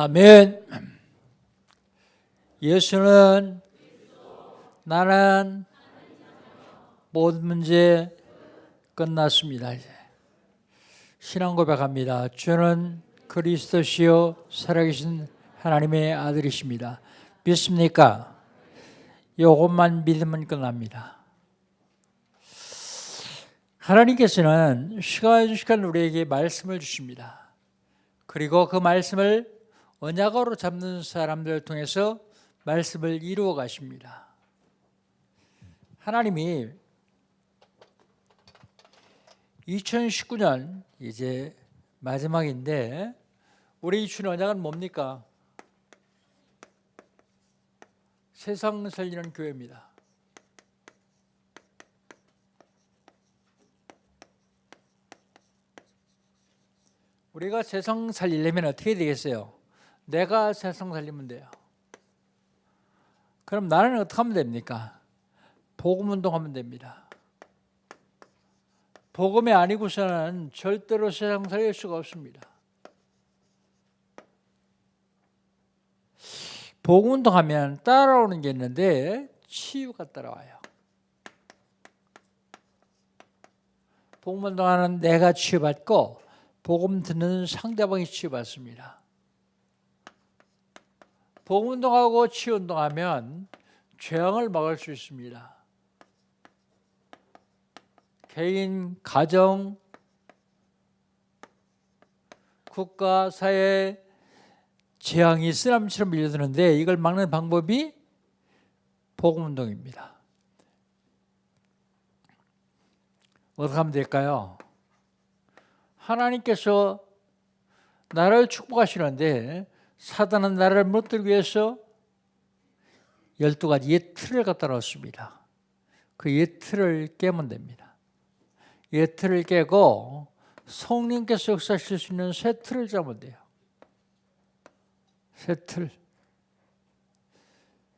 아멘. 예수는 나는 모든 문제 끝났습니다. 이제 신앙 고백합니다. 주는 그리스도시요 살아계신 하나님의 아들이십니다. 믿습니까? 이것만 믿으면 끝납니다. 하나님께서는 시간 우리에게 말씀을 주십니다. 그리고 그 말씀을 언약으로 잡는 사람들을 통해서 말씀을 이루어 가십니다. 하나님이 2019년 이제 마지막인데 우리 주신 언약은 뭡니까? 세상 살리는 교회입니다. 우리가 세상 살리려면 어떻게 되겠어요? 내가 세상 살리면 돼요. 그럼 나는 어떻게 하면 됩니까? 복음 운동하면 됩니다. 복음이 아니고서는 절대로 세상 살릴 수가 없습니다. 복음 운동하면 따라오는 게 있는데 치유가 따라와요. 복음 운동하는 내가 치유받고 복음 듣는 상대방이 치유받습니다. 복음 운동하고 치유 운동하면 죄악을 막을 수 있습니다. 개인, 가정, 국가, 사회 재앙이 쓰나미처럼 밀려드는데 이걸 막는 방법이 복음 운동입니다. 어떻게 하면 될까요? 하나님께서 나를 축복하시는데 사단은 나를 무너뜨리기 위해서 12가지 옛 틀을 갖다 놓습니다. 그 옛 틀을 깨면 됩니다. 옛 틀을 깨고 성령께서 역사하실 수 있는 새 틀을 잡으면 돼요. 새 틀.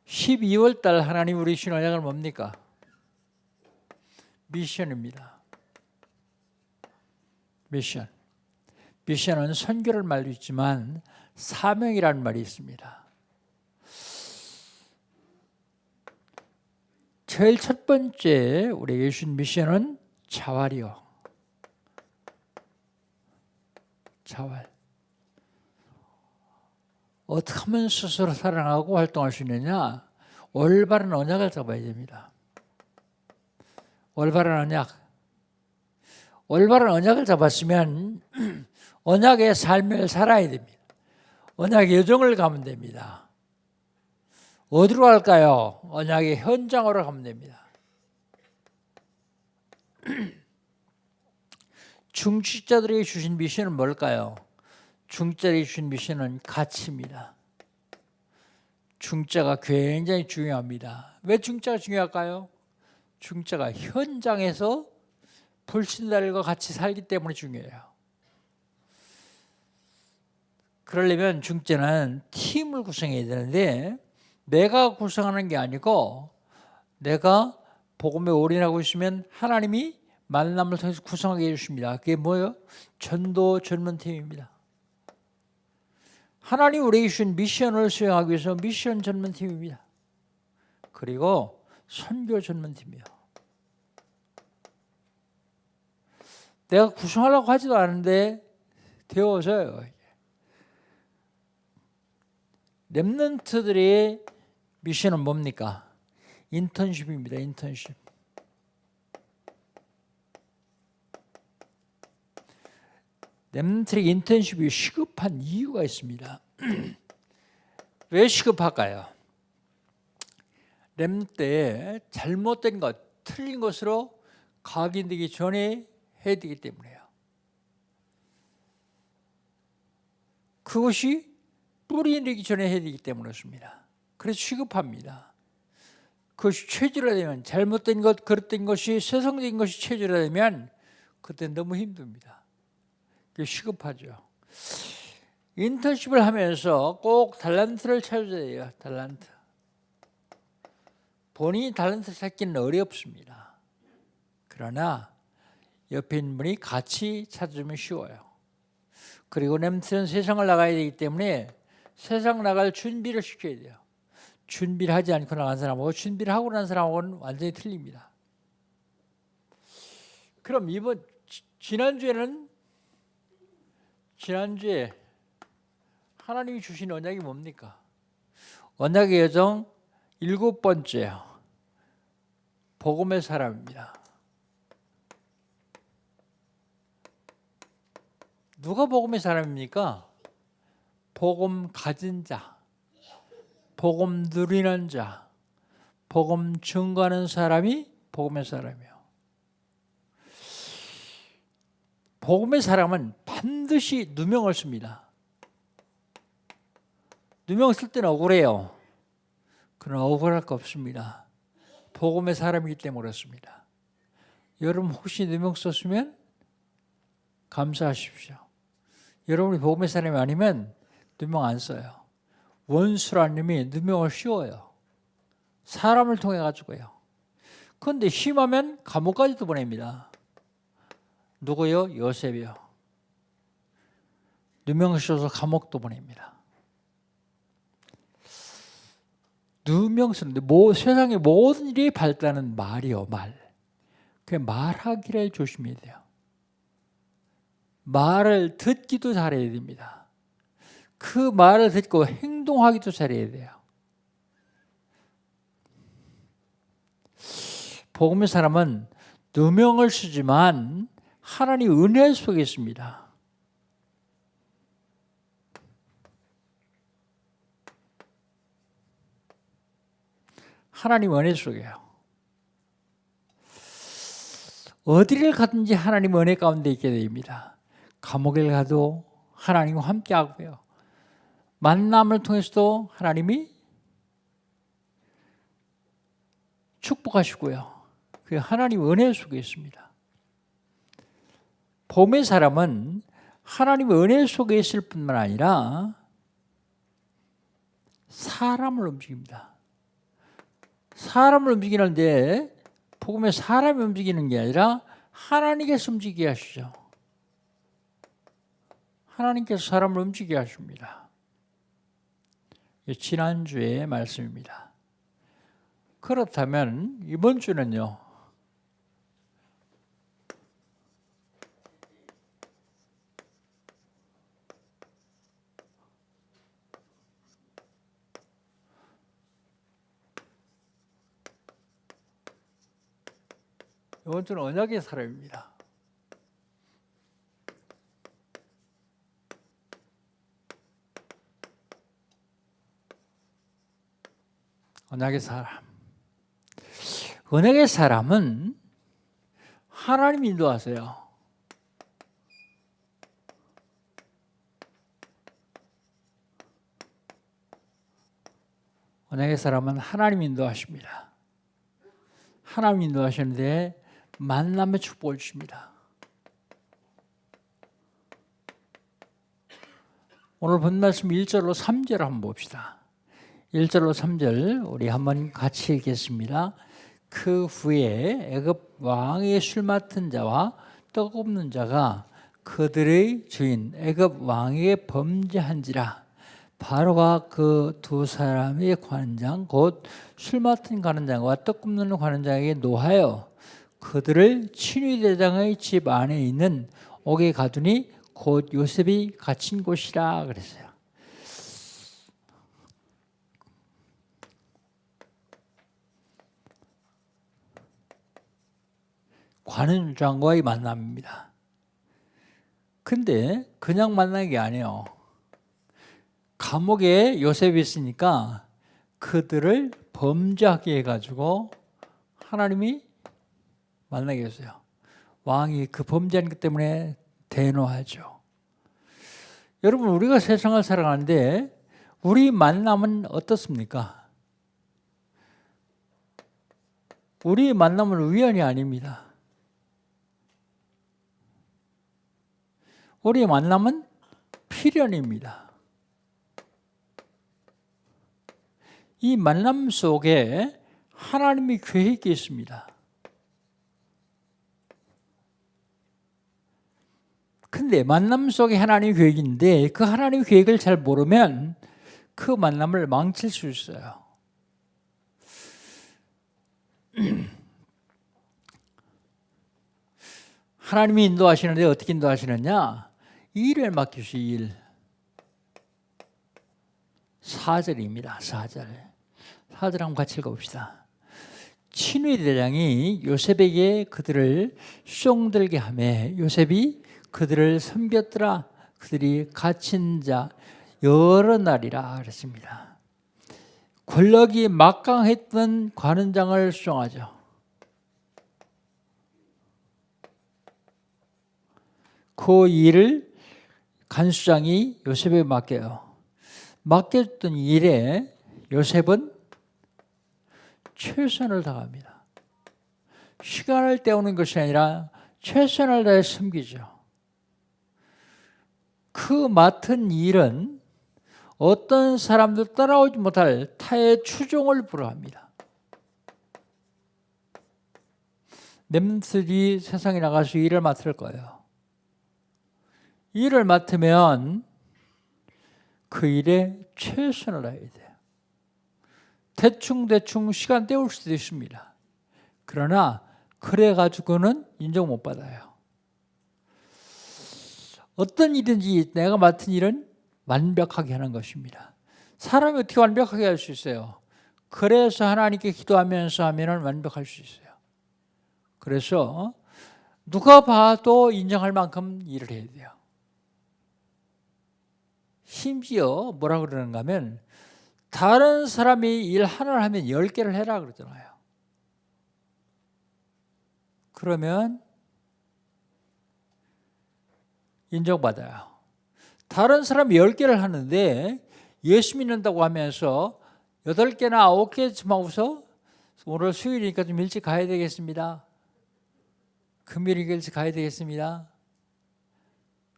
12월 달 하나님 우리 주신 언약은 뭡니까? 미션입니다. 미션. 미션은 선교를 말도 있지만 사명이라는 말이 있습니다. 제일 첫 번째 우리에게 주신 미션은 자활이요. 자활. 어떻게 하면 스스로 살아나고 활동할 수 있느냐? 올바른 언약을 잡아야 됩니다. 올바른 언약. 올바른 언약을 잡았으면 언약의 삶을 살아야 됩니다. 언약의 여정을 가면 됩니다. 어디로 갈까요? 언약의 현장으로 가면 됩니다. 중직자들에게 주신 미션은 뭘까요? 중직자들에게 주신 미션은 가치입니다. 중직자가 굉장히 중요합니다. 왜 중직자가 중요할까요? 중직자가 현장에서 불신자들과 같이 살기 때문에 중요해요. 그러려면 중직자는 팀을 구성해야 되는데 내가 구성하는 게 아니고 내가 복음에 올인하고 있으면 하나님이 만남을 통해서 구성하게 해주십니다. 그게 뭐예요? 전도 전문팀입니다. 하나님 우리에게 주신 미션을 수행하기 위해서 미션 전문팀입니다. 그리고 선교 전문팀이요. 내가 구성하려고 하지도 않은데 되어져요. 렘넌트들의 미션은 뭡니까? 인턴십입니다. 인턴십. 렘넌트의 인턴십이 시급한 이유가 있습니다. 왜 시급할까요? 렘넌트 때 잘못된 것, 틀린 것으로 각인되기 전에 해야 되기 때문에요. 그것이 뿌리 내기 전에 해야 되기 때문에 그렇습니다. 그래서 시급합니다. 그것이 체질화되면 잘못된 것, 그릇된 것이 세상적인 것이 체질화되면 그때 너무 힘듭니다. 시급하죠. 인턴십을 하면서 꼭 달란트를 찾아야 돼요. 달란트. 본인이 달란트 찾기는 어렵습니다. 그러나 옆에 있는 분이 같이 찾으면 쉬워요. 그리고 렘넌트는 세상을 나가야 되기 때문에 세상 나갈 준비를 시켜야 돼요. 준비를 하지 않고 나간 사람하고 준비를 하고 난 사람하고는 완전히 틀립니다. 그럼 지난주에 하나님이 주신 언약이 뭡니까? 언약의 여정 7번째요. 복음의 사람입니다. 누가 복음의 사람입니까? 복음 가진 자, 복음 누리는 자, 복음 증거하는 사람이 복음의 사람이에요. 복음의 사람은 반드시 누명을 씁니다. 누명 쓸 때는 억울해요. 그러나 억울할 거 없습니다. 복음의 사람이기 때문에 그렇습니다. 여러분 혹시 누명 썼으면 감사하십시오. 여러분이 복음의 사람이 아니면 누명 안 써요. 원수라는 놈이 누명을 씌워요. 사람을 통해 가지고요. 그런데 심하면 감옥까지도 보냅니다. 누구요? 요셉이요. 누명 씌워서 감옥도 보냅니다. 누명 쓰는데 세상의 모든 일이 발달하는 말이요, 말. 그 말하기를 조심해야 돼요. 말을 듣기도 잘해야 됩니다. 그 말을 듣고 행동하기도 잘해야 돼요. 복음의 사람은 누명을 쓰지만 하나님 은혜 속에 있습니다. 하나님 은혜 속에요. 어디를 가든지 하나님 은혜 가운데 있게 됩니다. 감옥에 가도 하나님과 함께 하고요. 만남을 통해서도 하나님이 축복하시고요. 그 하나님 은혜 속에 있습니다. 복음의 사람은 하나님 은혜 속에 있을 뿐만 아니라 사람을 움직입니다. 사람을 움직이는데 복음의 사람이 움직이는 게 아니라 하나님께서 움직이게 하시죠. 하나님께서 사람을 움직이게 하십니다. 지난주의 말씀입니다. 그렇다면 이번 주는요. 이번 주는 언약의 사람입니다. 언약의 사람. 언약의 사람은 하나님 인도하세요. 언약의 사람은 하나님 인도하십니다. 하나님 인도하시는데 만남의 축복을 주십니다. 오늘 본 말씀 1절로 3절 한번 봅시다. 1절로 3절 우리 한번 같이 읽겠습니다. 그 후에 애굽 왕의 술 맡은 자와 떡 굽는 자가 그들의 주인 애굽 왕에게 범죄한지라. 바로가 그 두 사람의 관장 곧 술 맡은 관원장과 떡 굽는 관원장에게 노하여 그들을 친위대장의 집 안에 있는 옥에 가두니 곧 요셉이 갇힌 곳이라 그랬어요. 관원장과의 만남입니다. 근데 그냥 만난 게 아니에요. 감옥에 요셉이 있으니까 그들을 범죄하게 해가지고 하나님이 만나게 했어요. 왕이 그 범죄한 것 때문에 대노하죠. 여러분 우리가 세상을 살아가는데 우리 만남은 어떻습니까? 우리 만남은 우연이 아닙니다. 우리 만남은 필연입니다. 이 만남 속에 하나님의 계획이 있습니다. 근데 만남 속에 하나님의 계획인데 그 하나님의 계획을 잘 모르면 그 만남을 망칠 수 있어요. 하나님이 인도하시는데 어떻게 인도하시느냐? 일을 맡기시 일. 4절입니다. 4절 한번 같이 읽어봅시다. 친위 대장이 요셉에게 그들을 수종들게 하매 요셉이 그들을 섬겼더라. 그들이 갇힌 자 여러 날이라 그랬습니다. 권력이 막강했던 관원장을 수종하죠. 그 일을 간수장이 요셉에게 맡겨요. 맡겨줬던 일에 요셉은 최선을 다합니다. 시간을 때우는 것이 아니라 최선을 다해 섬기죠. 그 맡은 일은 어떤 사람도 따라오지 못할 타의 추종을 불허합니다. 렘넌트들이 세상에 나가서 일을 맡을 거예요. 일을 맡으면 그 일에 최선을 다해야 돼요. 대충 시간 때울 수도 있습니다. 그러나 그래가지고는 인정 못 받아요. 어떤 일인지 내가 맡은 일은 완벽하게 하는 것입니다. 사람이 어떻게 완벽하게 할 수 있어요? 그래서 하나님께 기도하면서 하면 완벽할 수 있어요. 그래서 누가 봐도 인정할 만큼 일을 해야 돼요. 심지어 뭐라 그러는가 하면 다른 사람이 일 하나를 하면 10개를 해라 그러잖아요. 그러면 인정받아요. 다른 사람이 10개를 하는데 예수 믿는다고 하면서 8개나 9개쯤 하고서 오늘 수요일이니까 좀 일찍 가야 되겠습니다. 금요일이니까 일찍 가야 되겠습니다.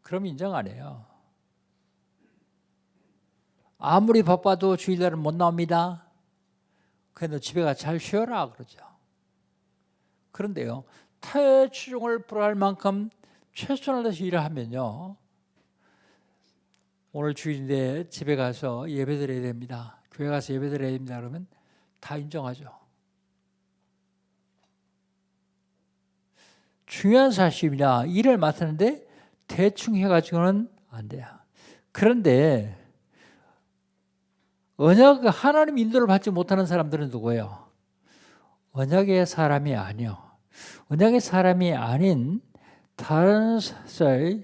그럼 인정 안 해요. 아무리 바빠도 주일날은 못 나옵니다. 그래도 집에 가서 잘 쉬어라 그러죠. 그런데요, 타의 추종을 불허할 만큼 최선을 다해서 일을 하면요, 오늘 주일인데 집에 가서 예배드려야 됩니다. 교회 가서 예배드려야 됩니다. 그러면 다 인정하죠. 중요한 사실입니다. 일을 맡았는데 대충 해가지고는 안 돼요. 그런데 언약 하나님 인도를 받지 못하는 사람들은 누구예요? 언약의 사람이 아니요. 언약의 사람이 아닌 다른 사람,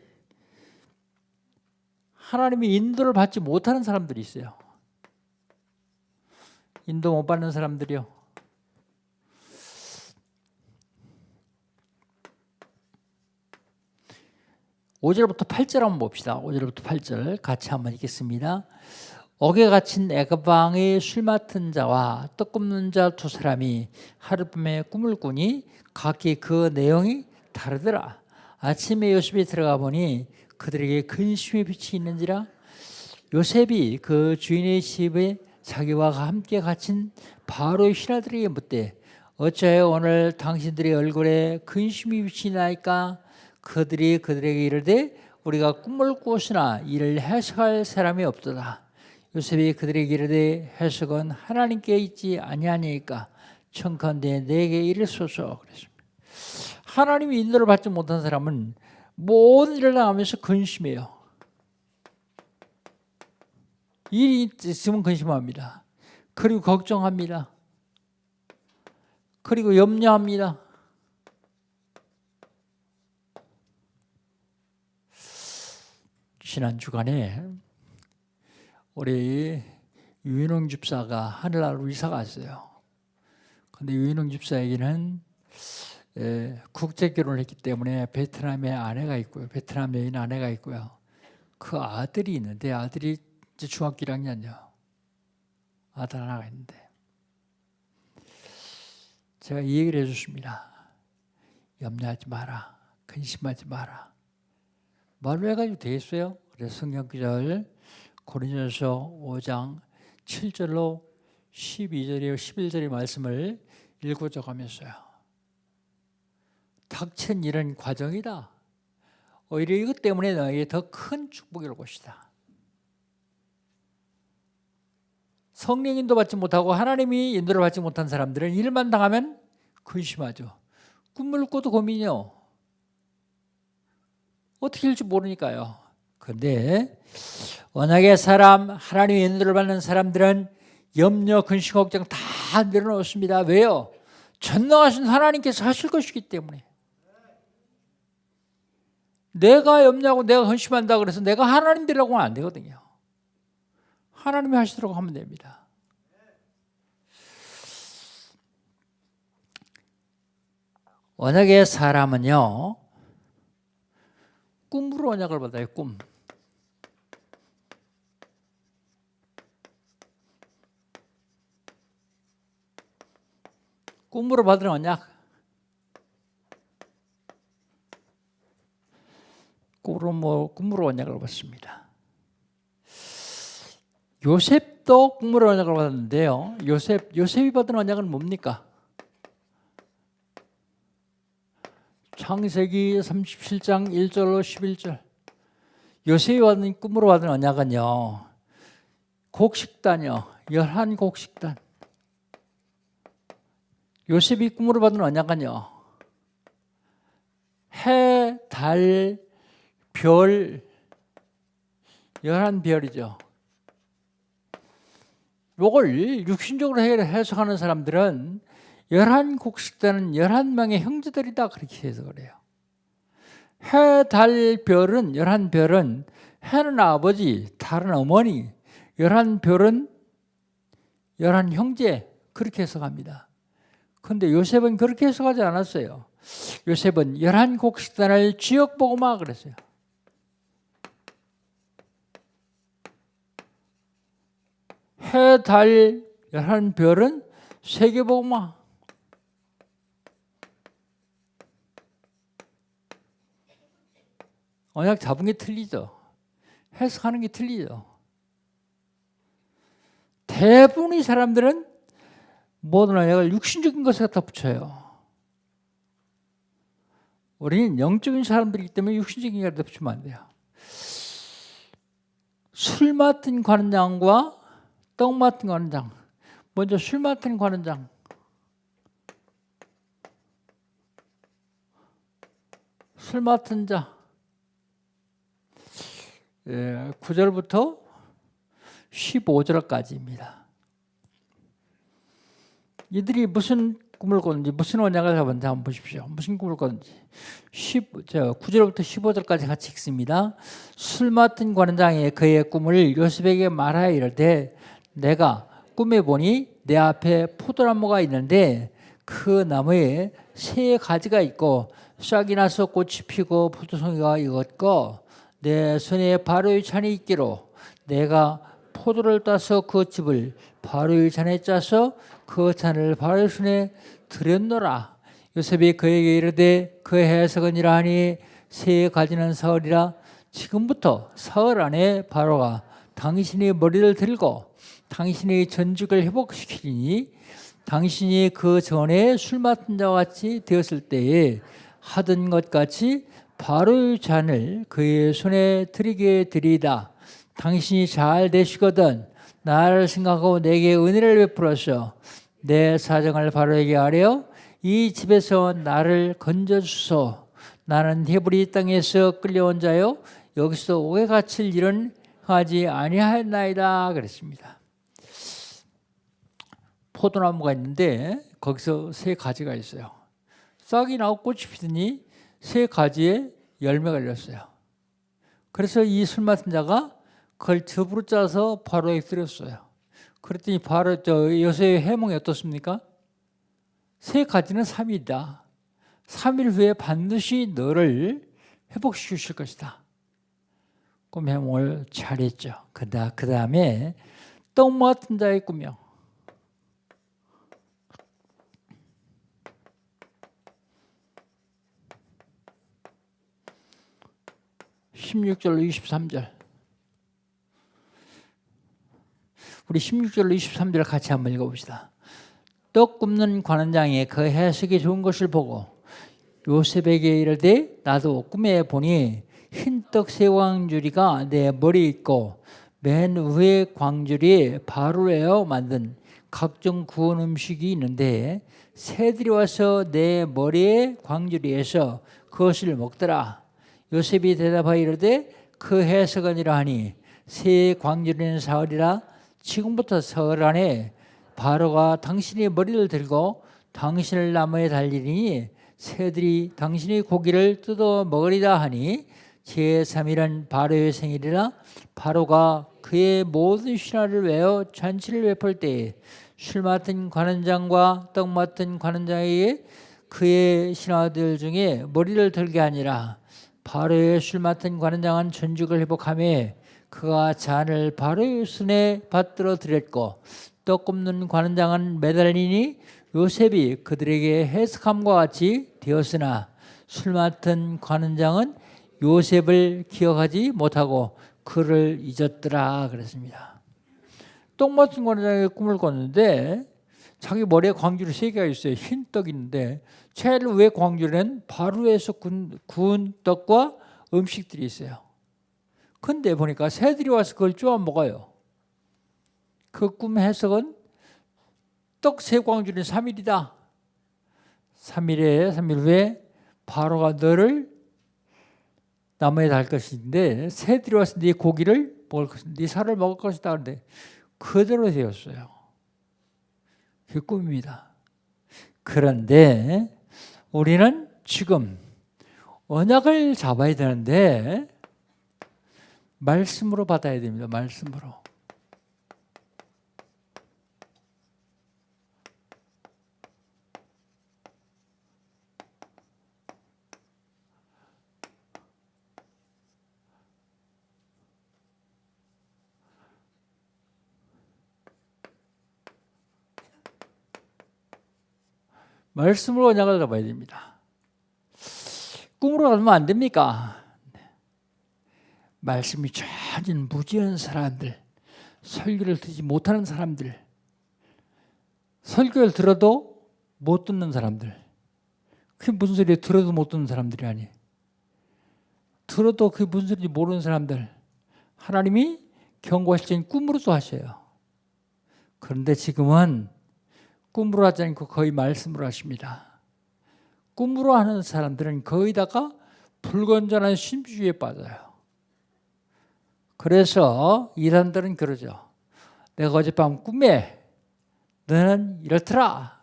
하나님의 인도를 받지 못하는 사람들이 있어요. 인도 못 받는 사람들이요. (5절부터 8절) 한번 봅시다. 5절부터 8절 같이 한번 읽겠습니다. 옥에 갇힌 애굽 왕의 술 맡은 자와 떡 굽는 자 두 사람이 하룻밤에 꿈을 꾸니 각기 그 내용이 다르더라. 아침에 요셉이 들어가 보니 그들에게 근심의 빛이 있는지라. 요셉이 그 주인의 집에 자기와 함께 갇힌 바로의 신하들에게 묻되 어찌하여 오늘 당신들의 얼굴에 근심이 빛이 나이까? 그들이 그들에게 이르되 우리가 꿈을 꾸었으나 이를 해석할 사람이 없도다. 요셉이 그들에게 이르되 해석은 하나님께 있지 아니하니까 청컨대 내게 이르소서 그랬습니다. 하나님이 인도를 받지 못한 사람은 모든 일을 당하면서 근심해요. 일이 있으면 근심합니다. 그리고 걱정합니다. 그리고 염려합니다. 지난 주간에 우리 유인홍 집사가 하늘나라로 이사 갔어요. 그런데 유인홍 집사에게는 국제 결혼을 했기 때문에 베트남에 아내가 있고요. 베트남 여인 아내가 있고요. 그 아들이 있는데 아들이 이제 중학교 1학년이요. 아들 하나가 있는데 제가 이 얘기를 해줬습니다. 염려하지 마라. 근심하지 마라. 말로 해가지고 되겠어요? 그래서 성경 구절 고린도전서 5장 7절로 12절에 11절의 말씀을 읽고자 하면서요. 닥친 일은 과정이다. 오히려 이것 때문에 너에게 더 큰 축복이 올 것이다. 성령 인도 받지 못하고 하나님이 인도를 받지 못한 사람들은 일만 당하면 근심하죠. 꿈을 꿔도 고민이요. 어떻게 될지 모르니까요. 그런데 언약의 사람, 하나님의 인도를 받는 사람들은 염려, 근심, 걱정 다 내려놓습니다. 왜요? 전능하신 하나님께서 하실 것이기 때문에. 내가 염려하고 내가 근심한다 그래서 내가 하나님 되려고 하면 안 되거든요. 하나님이 하시도록 하면 됩니다. 언약의 사람은요, 꿈으로 언약을 받아요. 꿈. 꿈으로 받은 언약. 꿈으로 언약을 받습니다. 요셉도 꿈으로 언약을 받았는데요. 요셉이 받은 언약은 뭡니까? 창세기 37장 1절로 11절. 요셉이 받은 꿈으로 받은 언약은요, 곡식단이요, 11곡식단. 요셉이 꿈으로 받은 언약은요, 해, 달, 별, 11별이죠. 이걸 육신적으로 해석하는 사람들은 11곡식단은 11명의 형제들이다 그렇게 해석을 해요. 해, 달, 별은 11별은 해는 아버지, 달은 어머니, 11별은 11형제 그렇게 해석합니다. 그런데 요셉은 그렇게 해석하지 않았어요. 요셉은 11곡식단을 지역복음화 그랬어요. 해, 달, 11별은 세계복음화. 언약 잡은 게 틀리죠. 해석하는 게 틀리죠. 대부분의 사람들은 모든 언약을 육신적인 것에 갖다 붙여요. 우리는 영적인 사람들이기 때문에 육신적인 것에 갖다 붙이면 안 돼요. 술 맡은 관원장과 떡 맡은 관원장. 먼저 술 맡은 관원장. 술 맡은 자. 9절부터 15절까지입니다. 이들이 무슨 꿈을 꿨는지, 무슨 언약을 잡았는지 한번 보십시오. 무슨 꿈을 꿨는지. 9절부터 15절까지 같이 읽습니다. 술 맡은 관원장이 그의 꿈을 요셉에게 말하여 이르되 내가 꿈에 보니 내 앞에 포도나무가 있는데 그 나무에 세 가지가 있고 싹이 나서 꽃이 피고 포도송이가 익었고 내 손에 바로의 잔이 있기로 내가 포도를 따서 그 즙을 바로의 잔에 짜서 그 잔을 바로의 손에 들였노라. 요셉이 그에게 이르되 그 해석은 이러하니 세 가지는 사흘이라. 지금부터 사흘 안에 바로가 당신의 머리를 들고 당신의 전직을 회복시키리니 당신이 그 전에 술 맡은 자와 같이 되었을 때에 하던 것 같이 바로의 잔을 그의 손에 드리게 되리이다. 당신이 잘 되시거든 나를 생각하고 내게 은혜를 베풀어서 내 사정을 바로에게 아뢰어 이 집에서 나를 건져주소. 나는 헤브리 땅에서 끌려온 자요 여기서 오해 갇힐 일은 하지 아니하였나이다 그랬습니다. 포도나무가 있는데 거기서 세 가지가 있어요. 싹이 나고 꽃이 피더니 세 가지의 열매가 열렸어요. 그래서 이 술 맡은 자가 그걸 즙으로 짜서 바로에게 드렸어요. 그랬더니 바로 요셉의 해몽이 어떻습니까? 세 가지는 3일이다. 3일 후에 반드시 너를 회복시키실 것이다. 꿈 해몽을 잘했죠. 그 다음에 떡 맡은 자의 꿈이요. 16절로 23절. 우리 16절로 23절 같이 한번 읽어봅시다. 떡 굽는 관원장이 그 해석이 좋은 것을 보고 요셉에게 이르되 나도 꿈에 보니 흰떡 세 광주리가 내 머리에 있고 맨 위에 광주리에 바로에어 만든 각종 구운 음식이 있는데 새들이 와서 내 머리에 광주리에서 그것을 먹더라. 요셉이 대답하여 이르되 그 해석은 이러하니 새의 광주리는 사흘이라 지금부터 사흘 안에 바로가 당신의 머리를 들고 당신을 나무에 달리리니 새들이 당신의 고기를 뜯어 먹으리라 하니 제3일은 바로의 생일이라 바로가 그의 모든 신하를 외워 잔치를 베풀 때에 술 맡은 관원장과 떡 맡은 관원장에게 그의 신하들 중에 머리를 들게 하니라. 바로의 술 맡은 관원장은 전죽을 회복하며 그가 잔을 바로의 손에 받들어 드렸고 떡 굽는 관원장은 매달리니 요셉이 그들에게 해석함과 같이 되었으나 술 맡은 관원장은 요셉을 기억하지 못하고 그를 잊었더라 그랬습니다. 떡 맡은 관원장이 꿈을 꿨는데 자기 머리에 광주리 3개가 있어요. 흰 떡이 있는데 제일 위에 광주리는 바로에서 구운 떡과 음식들이 있어요. 근데 보니까 새들이 와서 그걸 쪼아 먹어요. 그 꿈 해석은 떡 3광주리는 3일이다. 3일 후에 바로가 너를 나무에 달 것인데 새들이 와서 네 고기를 먹을 것이다. 네 살을 먹을 것이다. 그런데 그대로 되었어요. 그게 꿈입니다. 그런데 우리는 지금 언약을 잡아야 되는데 말씀으로 받아야 됩니다. 말씀으로. 말씀으로 언약을 잡아야 됩니다. 꿈으로 가면 안 됩니까? 말씀이 전혀 무지한 사람들, 설교를 듣지 못하는 사람들, 설교를 들어도 못 듣는 사람들. 그게 무슨 소리예요? 들어도 못 듣는 사람들이 아니에요. 들어도 그게 무슨 소리인지 모르는 사람들. 하나님이 경고하실 때는 꿈으로도 하셔요. 그런데 지금은 꿈으로 하지 않고 거의 말씀으로 하십니다. 꿈으로 하는 사람들은 거의다가 불건전한 심주에 빠져요. 그래서 이 사람들은 그러죠. 내가 어젯밤 꿈에 너는 이렇더라.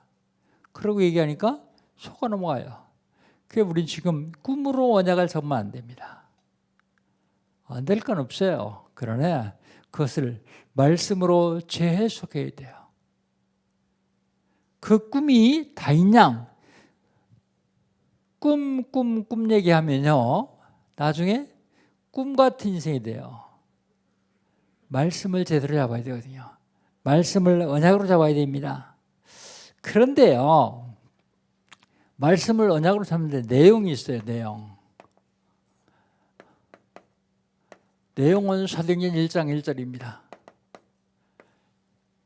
그러고 얘기하니까 속아 넘어가요. 그래서 우린 지금 꿈으로 언약을 잡으면 안 됩니다. 안 될 건 없어요. 그러나 그것을 말씀으로 재해석해야 돼요. 그 꿈이 다인양 꿈 얘기하면요 나중에 꿈 같은 인생이 돼요. 말씀을 제대로 잡아야 되거든요. 말씀을 언약으로 잡아야 됩니다. 그런데요 말씀을 언약으로 잡는데 내용이 있어요. 내용은 사도행전 1장 1절입니다.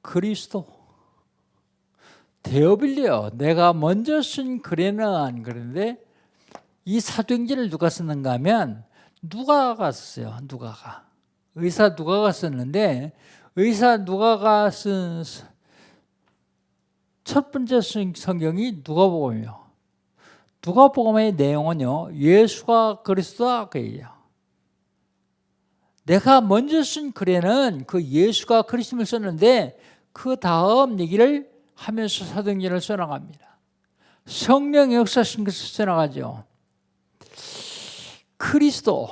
그리스도 데오빌리오 내가 먼저 쓴 글에는 안 그런데 이 사도행전을 누가 썼는가 하면 누가가 썼어요. 의사 누가가 썼는데 의사 누가가 쓴 첫 번째 성경이 누가복음이에요. 누가복음의 내용은요 예수가 그리스도다 그 얘기예요. 내가 먼저 쓴 글에는 그 예수가 그리스도를 썼는데 그 다음 얘기를 하면서 사도행전을 써나갑니다. 성령의 역사하신 것을 써나가죠. 그리스도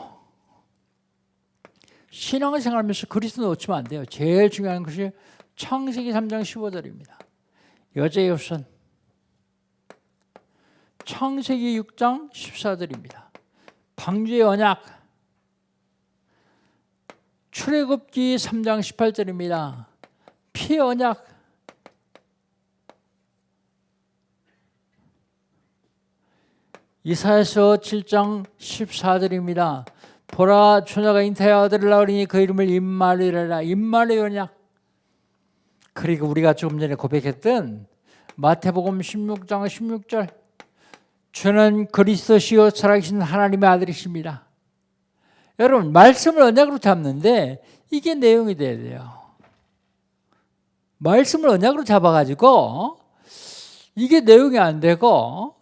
신앙생활하면서 그리스도 놓치면 안 돼요. 제일 중요한 것이 창세기 3장 15절입니다. 여자의 후손 창세기 6장 14절입니다. 방주의 언약 출애굽기 3장 18절입니다. 피의 언약 이사야서 7장 14절입니다. 보라 처녀가 잉태하여 아들을 낳으리니 그 이름을 임마누엘이라. 임마누엘 언약. 그리고 우리가 조금 전에 고백했던 마태복음 16장 16절 주는 그리스도시요 살아계신 하나님의 아들이십니다. 여러분 말씀을 언약으로 잡는데 이게 내용이 돼야 돼요. 말씀을 언약으로 잡아가지고 이게 내용이 안 되고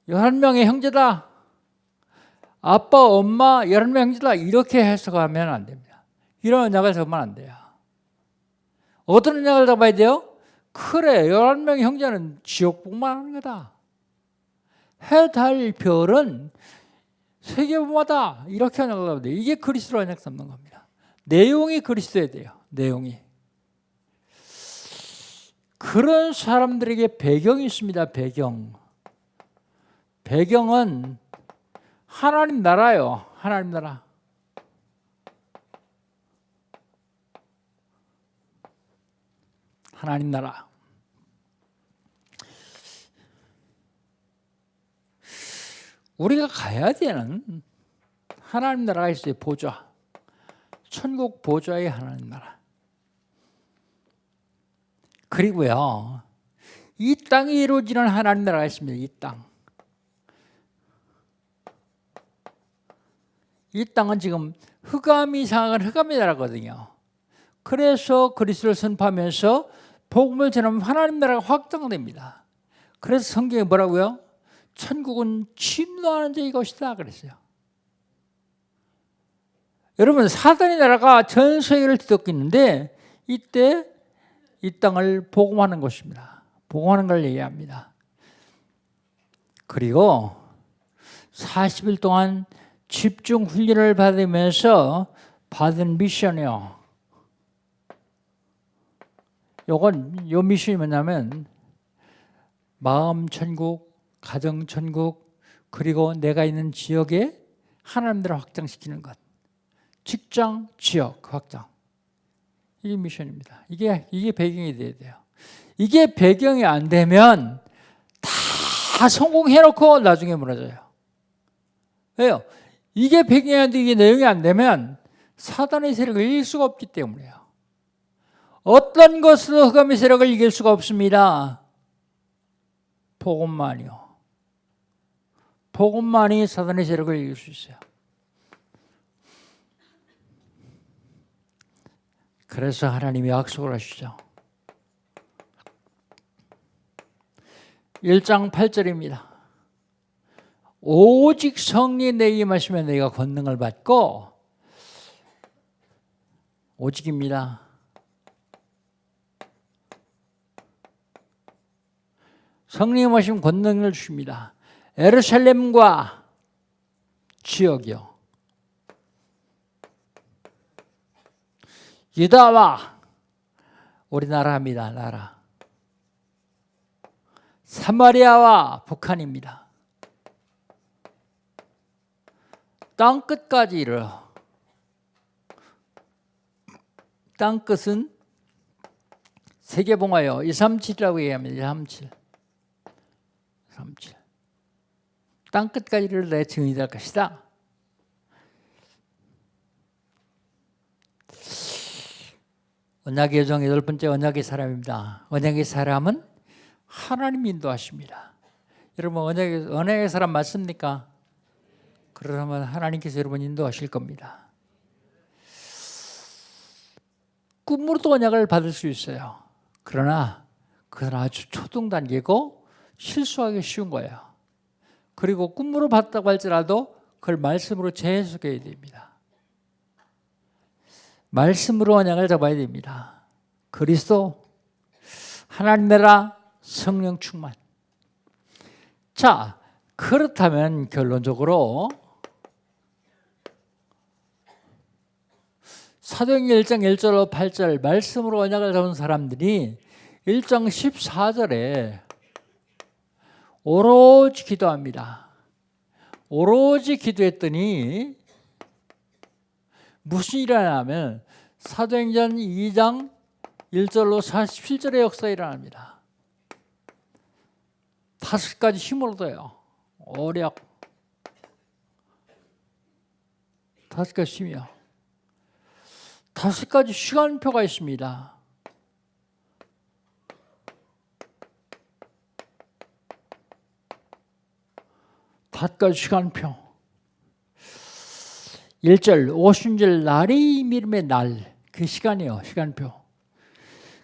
11명의 형제다. 아빠, 엄마, 11명 형제다. 이렇게 해석하면 안 됩니다. 이런 언약을 잡으면 안 돼요. 어떤 언약을 잡아야 돼요? 그래, 11명의 형제는 지옥복만 하는 거다. 해, 달, 별은 세계보마다. 이렇게 언약을 잡아야 돼요. 이게 그리스도 언약 잡는 겁니다. 내용이 그리스도에 돼요. 내용이. 그런 사람들에게 배경이 있습니다. 배경은 하나님 나라요. 하나님 나라. 하나님 나라. 우리가 가야 되는 하나님 나라가 있어요. 보좌. 천국 보좌의 하나님 나라. 그리고요, 이 땅에 이루어지는 하나님 나라가 있습니다. 이 땅. 이 땅은 지금 흑암이 상한 흑암의 나라거든요. 그래서 그리스도를 선포하면서 복음을 전하면 하나님 나라가 확장됩니다. 그래서 성경에 뭐라고요? 천국은 침노하는 자의 것이다 그랬어요. 여러분, 사단의 나라가 전 세계를 뒤덮기는데 이때 이 땅을 복음하는 것입니다. 복음하는 걸 얘기합니다. 그리고 40일 동안 집중 훈련을 받으면서 받은 미션이요. 요 미션이 뭐냐면 마음 천국, 가정 천국, 그리고 내가 있는 지역에 하나님들을 확장시키는 것. 직장, 지역 확장. 이게 미션입니다. 이게 배경이 돼야 돼요. 이게 배경이 안 되면 다 성공해놓고 나중에 무너져요. 왜요? 이게 배경이 안 되고 이게 내용이 안 되면 사단의 세력을 이길 수가 없기 때문이에요. 어떤 것으로 흑암의 세력을 이길 수가 없습니다. 복음만이요. 복음만이 사단의 세력을 이길 수 있어요. 그래서 하나님이 약속을 하시죠. 1장 8절입니다. 오직 성령이 내게 임하시면 너희가 권능을 받고, 오직입니다. 성령이 임하시면 권능을 주십니다. 예루살렘과 지역이요, 유다와 우리나라입니다. 나라. 사마리아와 북한입니다. 땅끝까지 이르러. 땅끝은 세계봉화요. 237이라고 얘기합니다. 237. 땅끝까지 이르러 내 증인이 될 것이다. 언약의 여정 8번째 언약의 사람입니다. 언약의 사람은 하나님 인도하십니다. 여러분, 언약의 사람 맞습니까? 그러면 하나님께서 여러분 인도하실 겁니다. 꿈으로도 언약을 받을 수 있어요. 그러나 그건 아주 초등 단계고 실수하기 쉬운 거예요. 그리고 꿈으로 받았다고 할지라도 그걸 말씀으로 재해석해야 됩니다. 말씀으로 언약을 잡아야 됩니다. 그리스도, 하나님 나라, 성령 충만. 자, 그렇다면 결론적으로 사도행전 1장 1절로 8절 말씀으로 언약을 잡은 사람들이 1장 14절에 오로지 기도합니다. 오로지 기도했더니 무슨 일이 일어나면 사도행전 2장 1절로 47절의 역사가 일어납니다. 5가지 힘을 얻어요. 오력 5가지 힘이요. 5가지 시간표가 있습니다. 시간표. 1절 오순절 날이 미름의 날, 그 시간이요, 시간표.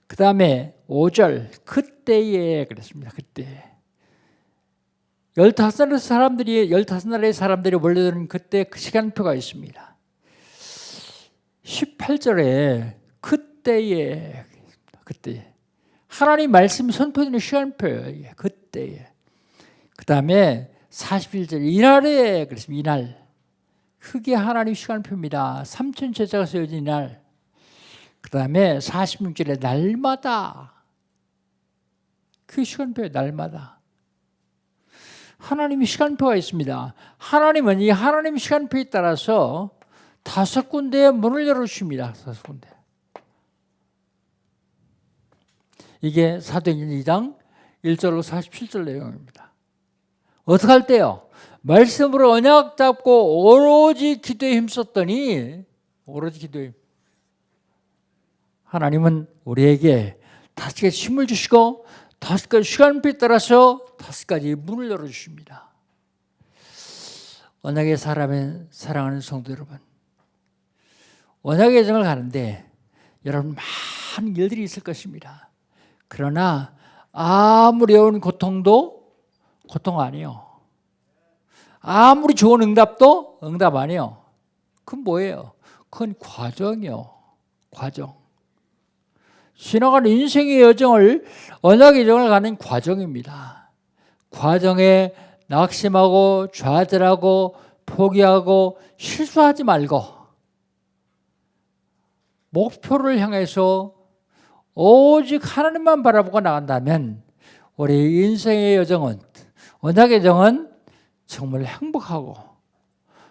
그 다음에 5절 그때에 그랬습니다. 그때 15나라의 사람들이 몰려드는 그때 그 시간표가 있습니다. 18절에 그때 하나님 말씀 선포되는 시간표예요. 이게 그때에. 그 다음에 41절 이날에 그랬습니다. 이날. 그게 하나님 시간표입니다. 삼천 제자가 세워진 이날. 그 다음에 46절에 날마다. 그 시간표예요. 날마다. 하나님의 시간표가 있습니다. 하나님은 이 하나님 시간표에 따라서 5군데의 문을 열어주십니다. 5군데. 이게 사도행전 2장 1절로 47절 내용입니다. 어떻게 할 때요? 말씀으로 언약 잡고 오로지 기도에 힘썼더니 오로지 기도에 하나님은 우리에게 5가지 힘을 주시고 5가지 시간표에 따라서 5가지 문을 열어주십니다. 언약의 사랑하는 성도 여러분, 언약의 여정을 가는데 여러분 많은 일들이 있을 것입니다. 그러나 아무리 어려운 고통도 고통 아니에요. 아무리 좋은 응답도 응답 아니에요. 그건 뭐예요? 그건 과정이요. 과정. 지나가는 인생의 여정을, 언약의 여정을 가는 과정입니다. 과정에 낙심하고 좌절하고 포기하고 실수하지 말고 목표를 향해서 오직 하나님만 바라보고 나간다면 우리 인생의 여정은, 언약의 여정은 정말 행복하고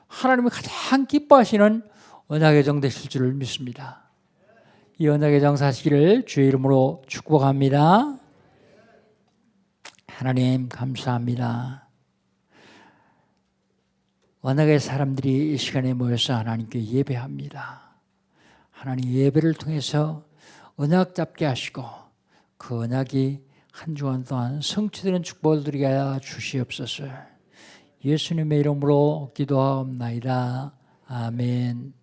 하나님이 가장 기뻐하시는 언약의 여정 되실 줄을 믿습니다. 이 언약의 여정 사시기를 주의 이름으로 축복합니다. 하나님 감사합니다. 언약의 사람들이 이 시간에 모여서 하나님께 예배합니다. 하나님 예배를 통해서 언약 잡게 하시고 그 언약이 한 주간 동안 성취되는 축복을 드리게 하여 주시옵소서. 예수님의 이름으로 기도하옵나이다. 아멘.